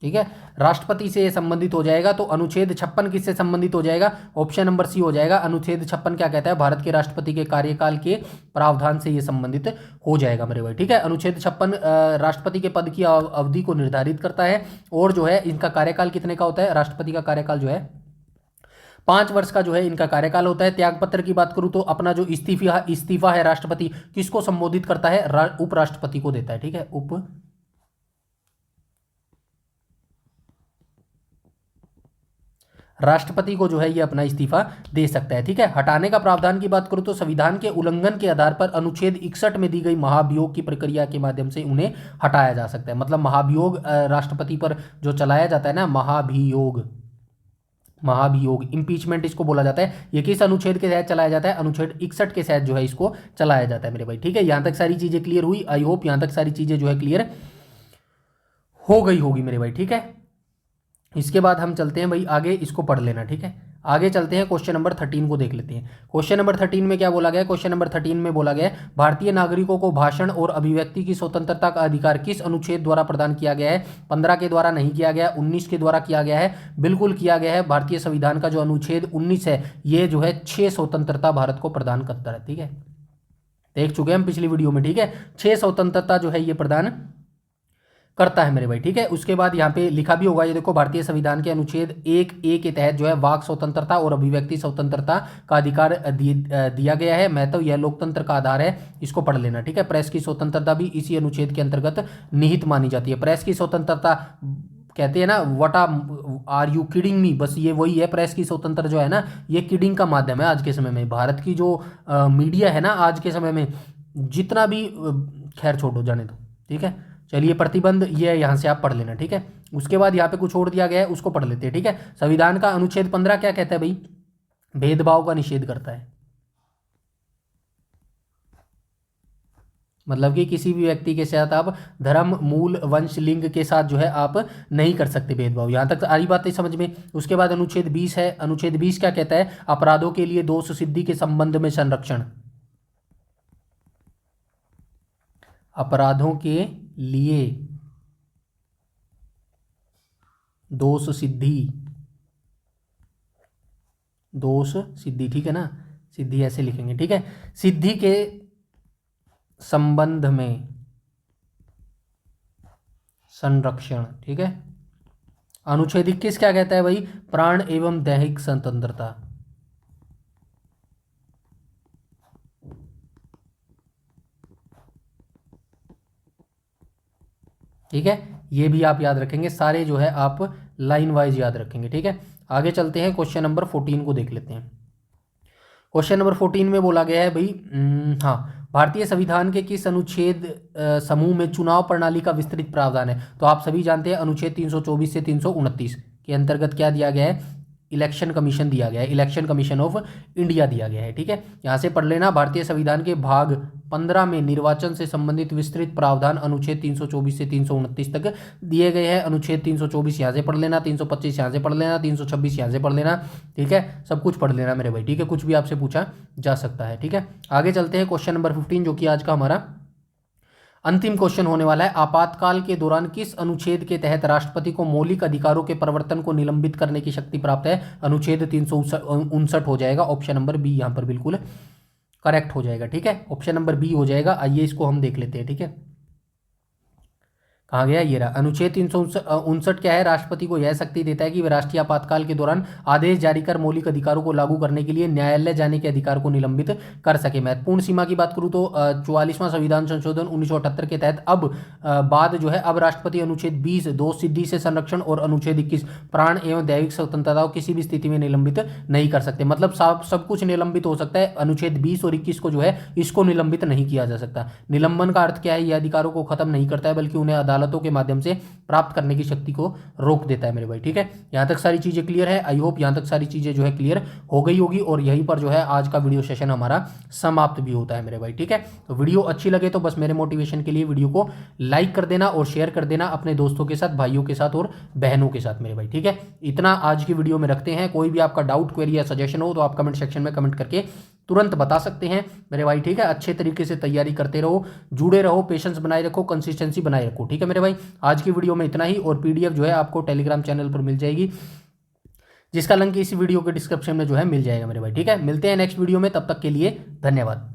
Speaker 1: ठीक है, राष्ट्रपति से ये संबंधित हो जाएगा। तो अनुच्छेद 56 किससे संबंधित हो जाएगा, ऑप्शन नंबर सी हो जाएगा। अनुच्छेद 56 क्या कहता है, भारत के राष्ट्रपति के कार्यकाल के प्रावधान से ये संबंधित हो जाएगा मेरे भाई, ठीक है। अनुच्छेद 56 राष्ट्रपति के पद की अवधि को निर्धारित करता है और जो है इनका कार्यकाल कितने का होता है, राष्ट्रपति का कार्यकाल जो है 5 वर्ष का जो है इनका कार्यकाल होता है। त्यागपत्र की बात करूं तो अपना जो इस्तीफा है राष्ट्रपति किसको संबोधित करता है, उपराष्ट्रपति को देता है, ठीक है, राष्ट्रपति को जो है ये अपना इस्तीफा दे सकता है, ठीक है। हटाने का प्रावधान की बात करूं तो संविधान के उल्लंघन के आधार पर अनुच्छेद 61 में दी गई महाभियोग की प्रक्रिया के माध्यम से उन्हें हटाया जा सकता है। मतलब महाभियोग राष्ट्रपति पर जो चलाया जाता है ना, महाभियोग इंपीचमेंट इसको बोला जाता है, ये किस अनुच्छेद के तहत चलाया जाता है, अनुच्छेद 61 के तहत जो है इसको चलाया जाता है मेरे भाई, ठीक है। यहां तक सारी चीजें क्लियर हुई, आई होप यहां तक सारी चीजें जो है क्लियर हो गई होगी मेरे भाई, ठीक है। इसके बाद हम चलते हैं भाई आगे, इसको पढ़ लेना, ठीक है। आगे चलते हैं, क्वेश्चन नंबर 13 को देख लेते हैं। क्वेश्चन नंबर 13 में क्या बोला गया, क्वेश्चन नंबर 13 में बोला गया भारतीय नागरिकों को भाषण और अभिव्यक्ति की स्वतंत्रता का अधिकार किस अनुच्छेद द्वारा प्रदान किया गया है, 15 के द्वारा नहीं किया गया, 19 के द्वारा किया गया है, बिल्कुल किया गया है। भारतीय संविधान का जो अनुच्छेद 19 है ये जो है 6 स्वतंत्रता भारत को प्रदान करता है, ठीक है। देख चुके हैं हम पिछली वीडियो में, ठीक है। 6 स्वतंत्रता जो है ये प्रदान करता है मेरे भाई, ठीक है। उसके बाद यहाँ पे लिखा भी होगा, ये देखो, भारतीय संविधान के अनुच्छेद 1A के तहत जो है वाक स्वतंत्रता और अभिव्यक्ति स्वतंत्रता का अधिकार दिया गया है। मैं तो यह लोकतंत्र का आधार है, इसको पढ़ लेना, ठीक है। प्रेस की स्वतंत्रता भी इसी अनुच्छेद के अंतर्गत निहित मानी जाती है। प्रेस की स्वतंत्रता कहते हैं ना, what are you kidding me, बस ये वही है। प्रेस की स्वतंत्रता जो है ना, ये किडिंग का माध्यम है आज के समय में। भारत की जो मीडिया है ना आज के समय में, जितना भी खैर छोड़ो, जाने दो, ठीक है। चलिए, प्रतिबंध ये यहाँ से आप पढ़ लेना, ठीक है। उसके बाद यहाँ पे कुछ छोड़ दिया गया है, उसको पढ़ लेते हैं, ठीक है। संविधान का अनुच्छेद 15 क्या कहता है भाई? भेदभाव का निषेध करता है। मतलब कि किसी भी व्यक्ति के साथ आप धर्म, मूल, वंश, लिंग के साथ जो है आप नहीं कर सकते भेदभाव। यहाँ तक सारी बातें समझ में। उसके बाद अनुच्छेद 20 है। अनुच्छेद 20 क्या कहता है? अपराधों के लिए दोष सिद्धि के संबंध में संरक्षण। अपराधों के लिए दोष सिद्धि, ठीक है ना, सिद्धि ऐसे लिखेंगे, ठीक है। सिद्धि के संबंध में संरक्षण, ठीक है। अनुच्छेद 21 क्या कहता है भाई? प्राण एवं दैहिक स्वतंत्रता, ठीक है। ये भी आप याद रखेंगे, सारे जो है आप लाइन वाइज याद रखेंगे, ठीक है। आगे चलते हैं, क्वेश्चन नंबर 14 को देख लेते हैं। क्वेश्चन नंबर 14 में बोला गया है भाई, हाँ, भारतीय संविधान के किस अनुच्छेद समूह में चुनाव प्रणाली का विस्तृत प्रावधान है? तो आप सभी जानते हैं अनुच्छेद 324 से 329 के अंतर्गत क्या दिया गया है? इलेक्शन कमीशन दिया गया है, इलेक्शन कमीशन ऑफ इंडिया दिया गया है, ठीक है। यहाँ से पढ़ लेना, भारतीय संविधान के भाग 15 में निर्वाचन से संबंधित विस्तृत प्रावधान अनुच्छेद 324 से 329 तक दिए गए हैं। अनुच्छेद 324 यहाँ से पढ़ लेना, 325 यहाँ से पढ़ लेना, 326 यहाँ से पढ़ लेना, ठीक है। सब कुछ पढ़ लेना मेरे भाई, ठीक है। कुछ भी आपसे पूछा जा सकता है, ठीक है। आगे चलते हैं, क्वेश्चन नंबर 15 जो कि आज का हमारा अंतिम क्वेश्चन होने वाला है। आपातकाल के दौरान किस अनुच्छेद के तहत राष्ट्रपति को मौलिक अधिकारों के प्रवर्तन को निलंबित करने की शक्ति प्राप्त है? अनुच्छेद 359 हो जाएगा। ऑप्शन नंबर बी यहाँ पर बिल्कुल करेक्ट हो जाएगा, ठीक है। ऑप्शन नंबर बी हो जाएगा। आइए इसको हम देख लेते हैं, ठीक है। कहाँ गया? ये रहा। अनुच्छेद 359 क्या है? राष्ट्रपति को यह शक्ति देता है कि वह राष्ट्रीय आपातकाल के दौरान आदेश जारी कर मौलिक अधिकारों को लागू करने के लिए न्यायालय जाने के अधिकार को निलंबित कर सके। महत्वपूर्ण सीमा की बात करूँ तो 44वां संविधान संशोधन 1978 के तहत अब बाद जो है, अब राष्ट्रपति अनुच्छेद 20 दोष सिद्धि से संरक्षण और अनुच्छेद 21 प्राण एवं दैविक स्वतंत्रता को किसी भी स्थिति में निलंबित नहीं कर सकते। मतलब सब कुछ निलंबित हो सकता है, अनुच्छेद 20 और 21 को जो है इसको निलंबित नहीं किया जा सकता। निलंबन का अर्थ क्या है? यह अधिकारों को खत्म नहीं करता है, बल्कि उन्हें अदालतों के माध्यम से प्राप्त करने की शक्ति को रोक देता है मेरे भाई, ठीक है। यहां तक सारी चीजें क्लियर है। आई होप यहां तक सारी चीजें जो है क्लियर हो गई होगी, और यहीं पर जो है आज का वीडियो सेशन हमारा समाप्त भी होता है मेरे भाई, ठीक है। तो वीडियो अच्छी लगे तो बस मेरे मोटिवेशन के लिए वीडियो को लाइक कर देना और शेयर कर देना अपने दोस्तों के साथ, भाइयों के साथ और बहनों के साथ मेरे भाई, ठीक है। इतना आज की वीडियो में रखते हैं। कोई भी आपका डाउट, क्वेरी या सजेशन हो तो आप कमेंट सेक्शन में कमेंट करके तुरंत बता सकते हैं मेरे भाई, ठीक है। अच्छे तरीके से तैयारी करते रहो, जुड़े रहो, पेशेंस बनाए रखो, कंसिस्टेंसी बनाए रखो, ठीक है मेरे भाई। आज की वीडियो में इतना ही, और पीडीएफ जो है आपको टेलीग्राम चैनल पर मिल जाएगी, जिसका लिंक इस वीडियो के डिस्क्रिप्शन में जो है मिल जाएगा मेरे भाई, ठीक है। मिलते हैं नेक्स्ट वीडियो में, तब तक के लिए धन्यवाद।